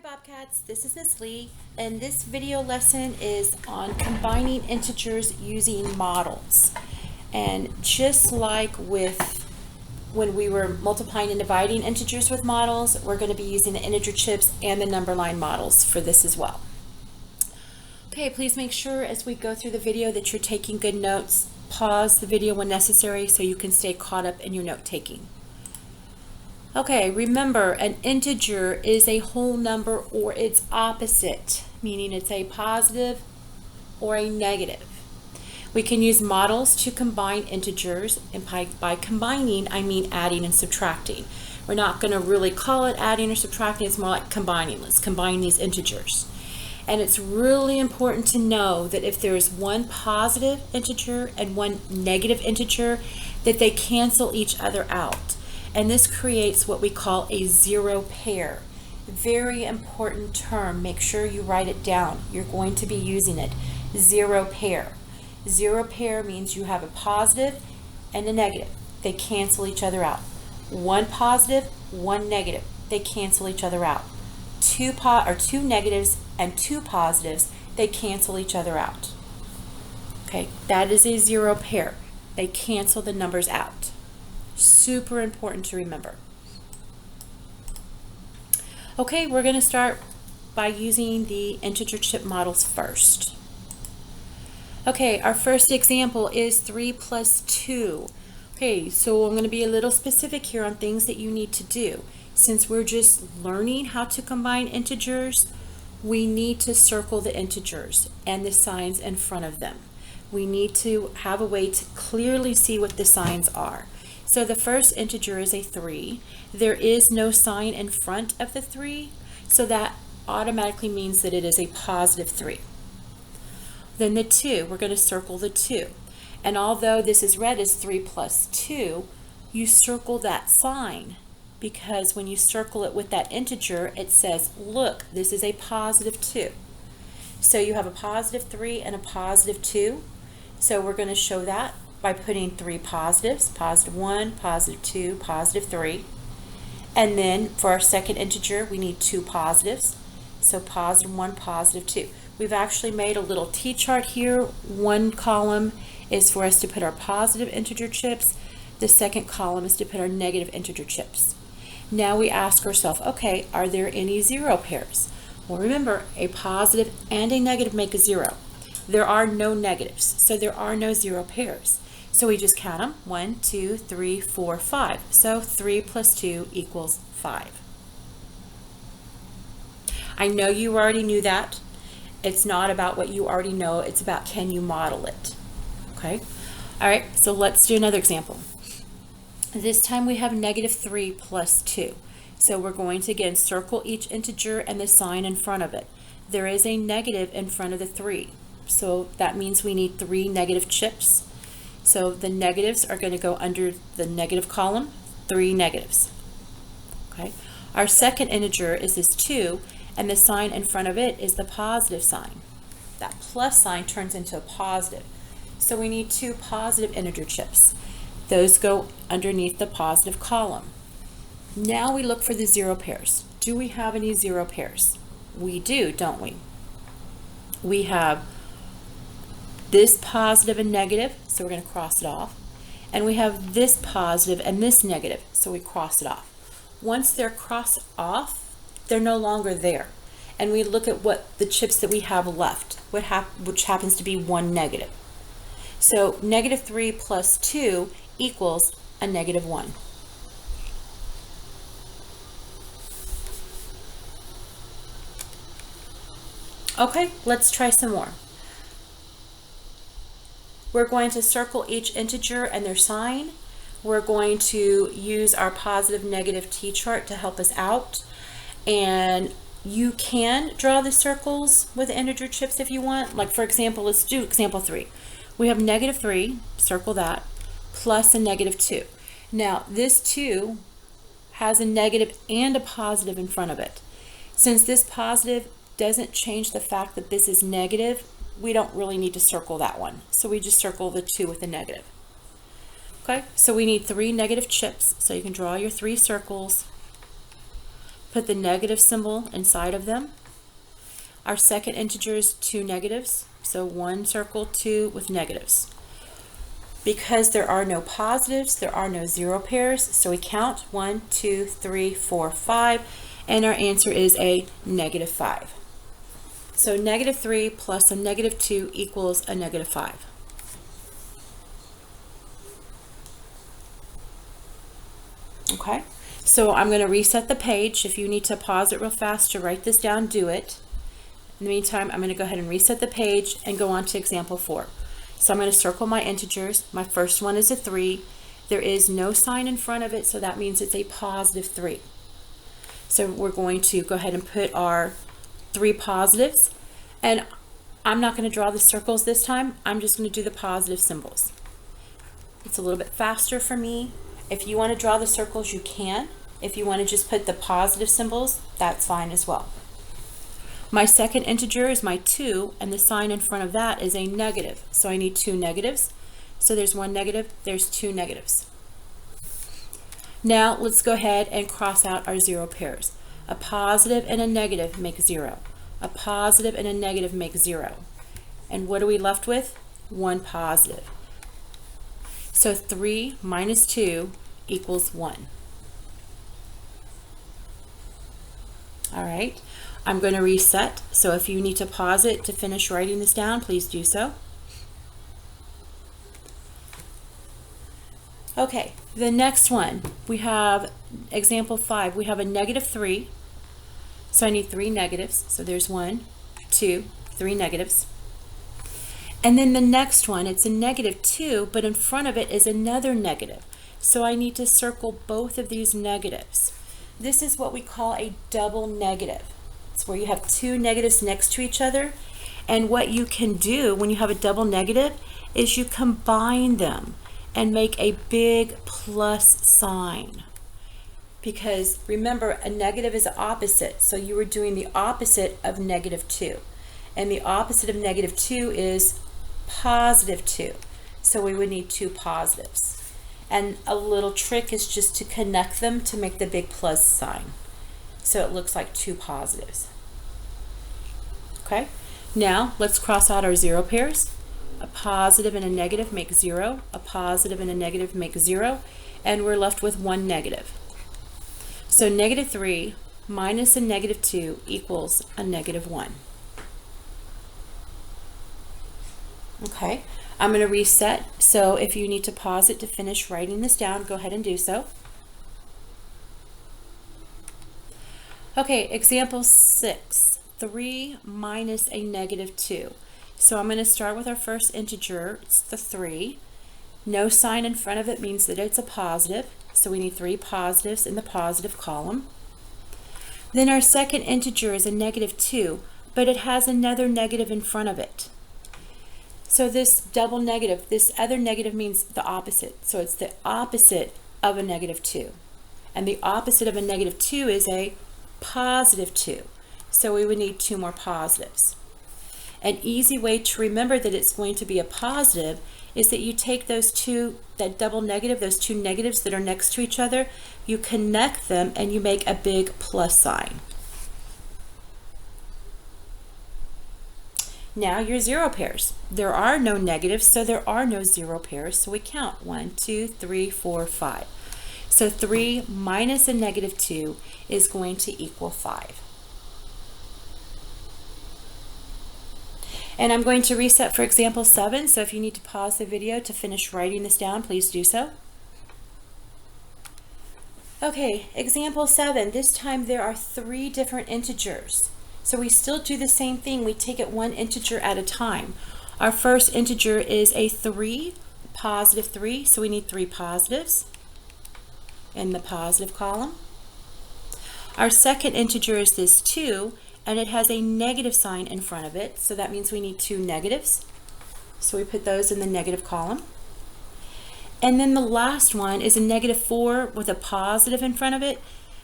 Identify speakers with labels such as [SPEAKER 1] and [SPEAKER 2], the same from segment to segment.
[SPEAKER 1] Bobcats, this is Miss Lee, and this video lesson is on combining integers using models. And just like with when we were multiplying and dividing integers with models, we're going to be using the integer chips and the number line models for this as well. Okay, please make sure as we go through the video that you're taking good notes. Pause the video when necessary so you can stay caught up in your note taking. Okay, remember an integer is a whole number or its opposite, meaning it's a positive or a negative. We can use models to combine integers, and by combining I mean adding and subtracting. We're not going to really call it adding or subtracting, it's more like combining. Let's combine these integers. And it's really important to know that if there is one positive integer and one negative integer, that they cancel each other out. And this creates what we call a zero pair. Very important term. Make sure you write it down. You're going to be using it. Zero pair. Zero pair means you have a positive and a negative. They cancel each other out. One positive, one negative. They cancel each other out. Two negatives and two positives, they cancel each other out. Okay, that is a zero pair. They cancel the numbers out. Super important to remember. Okay, we're going to start by using the integer chip models first. Okay, our first example is 3 plus 2. Okay, so I'm going to be a little specific here on things that you need to do. Since we're just learning how to combine integers, we need to circle the integers and the signs in front of them. We need to have a way to clearly see what the signs are. So the first integer is a 3. There is no sign in front of the 3, so that automatically means that it is a positive 3. Then the 2, we're going to circle the 2. And although this is read as 3 plus 2, you circle that sign because when you circle it with that integer, it says, look, this is a positive 2. So you have a positive 3 and a positive 2. So we're going to show that by putting 3 positives, positive 1, positive 2, positive 3. And then for our second integer, we need 2 positives. So positive 1, positive 2. We've actually made a little T-chart here. One column is for us to put our positive integer chips. The second column is to put our negative integer chips. Now we ask ourselves, okay, are there any zero pairs? Well, remember, a positive and a negative make a 0. There are no negatives, so there are no zero pairs. So we just count them, 1, 2, 3, 4, 5. So 3 plus 2 equals 5. I know you already knew that. It's not about what you already know, it's about can you model it. Okay? All right, so let's do another example. This time we have negative 3 plus 2. So we're going to again circle each integer and the sign in front of it. There is a negative in front of the 3. So that means we need 3 negative chips. So the negatives are going to go under the negative column, 3 negatives. Okay. Our second integer is this 2, and the sign in front of it is the positive sign. That plus sign turns into a positive. So we need 2 positive integer chips. Those go underneath the positive column. Now we look for the zero pairs. Do we have any zero pairs? We do, don't we? We have this positive and negative, so we're going to cross it off. And we have this positive and this negative, so we cross it off. Once they're crossed off, they're no longer there. And we look at what the chips that we have left, which happens to be 1 negative. So negative 3 plus 2 equals a negative 1. Okay, let's try some more. We're going to circle each integer and their sign. We're going to use our positive negative T-chart to help us out. And you can draw the circles with integer chips if you want. Like for example, let's do example 3. We have negative 3, circle that, plus a negative 2. Now this 2 has a negative and a positive in front of it. Since this positive doesn't change the fact that this is negative, we don't really need to circle that one. So we just circle the 2 with a negative. Okay, so we need 3 negative chips. So you can draw your 3 circles. put the negative symbol inside of them. Our second integer is 2 negatives, so 1 circle, 2 with negatives. Because there are no positives, there are no zero pairs, so we count 1, 2, 3, 4, 5, and our answer is a -5. So -3 plus a -2 equals a -5. Okay, so I'm going to reset the page. If you need to pause it real fast to write this down, do it. In the meantime, I'm going to go ahead and reset the page and go on to example 4. So I'm going to circle my integers. My first one is a 3. There is no sign in front of it, so that means it's a +3. So we're going to go ahead and put our 3 positives. And I'm not going to draw the circles this time. I'm just going to do the positive symbols. It's a little bit faster for me. If you want to draw the circles, you can. If you want to just put the positive symbols, that's fine as well. My second integer is my 2, and the sign in front of that is a negative. So I need 2 negatives. So there's 1 negative, there's 2 negatives. Now let's go ahead and cross out our zero pairs. A positive and a negative make 0. A positive and a negative make 0. And what are we left with? 1 positive. So 3 minus 2 equals 1. All right. I'm going to reset, so if you need to pause it to finish writing this down, please do so. Okay, the next one, we have example 5. We have a -3, so I need 3 negatives. So there's 1, 2, 3 negatives. And then the next one, it's a -2, but in front of it is another negative. So I need to circle both of these negatives. This is what we call a double negative. It's where you have 2 negatives next to each other, and what you can do when you have a double negative is you combine them and make a big plus sign. Because remember, a negative is opposite, so you were doing the opposite of -2, and the opposite of -2 is +2, so we would need 2 positives. And a little trick is just to connect them to make the big plus sign, so it looks like 2 positives. Okay, now let's cross out our zero pairs. A positive and a negative make 0, a positive and a negative make 0, and we're left with 1 negative. So -3 minus a -2 equals a -1. Okay, I'm going to reset, so if you need to pause it to finish writing this down, go ahead and do so. Okay, example 6, 3 minus a -2. So I'm going to start with our first integer, it's the 3. No sign in front of it means that it's a positive, so we need 3 positives in the positive column. Then our second integer is a -2, but it has another negative in front of it. So this double negative, this other negative means the opposite. So it's the opposite of a -2. And the opposite of a -2 is a +2. So we would need 2 more positives. An easy way to remember that it's going to be a positive is that you take those two, that double negative, those 2 negatives that are next to each other, you connect them and you make a big plus sign. Now your zero pairs. There are no negatives, so there are no zero pairs, so we count 1, 2, 3, 4, 5. So 3 minus a -2 is going to equal 5. And I'm going to reset for example 7, so if you need to pause the video to finish writing this down, please do so. Okay, example 7, this time there are 3 different integers. So we still do the same thing, we take it 1 integer at a time. Our first integer is a 3, +3, so we need 3 positives in the positive column. Our second integer is this 2, and it has a negative sign in front of it, so that means we need 2 negatives. So we put those in the negative column. And then the last one is a -4 with a positive in front of it.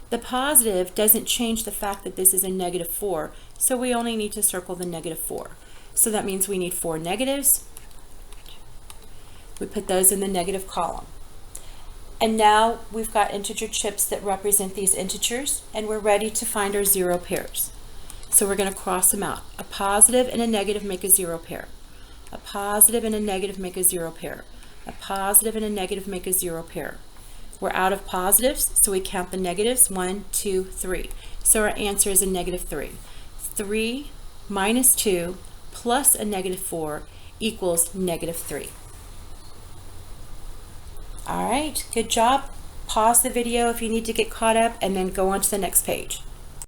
[SPEAKER 1] The positive doesn't change the fact that this is a -4, so we only need to circle the -4. So that means we need 4 negatives. We put those in the negative column. And now we've got integer chips that represent these integers, and we're ready to find our zero pairs. So we're going to cross them out. A positive and a negative make a zero pair. A positive and a negative make a zero pair. A positive and a negative make a zero pair. We're out of positives, so we count the negatives. 1, 2, 3. So our answer is a -3. 3 minus 2 plus a -4 equals -3. All right, good job. Pause the video if you need to get caught up and then go on to the next page.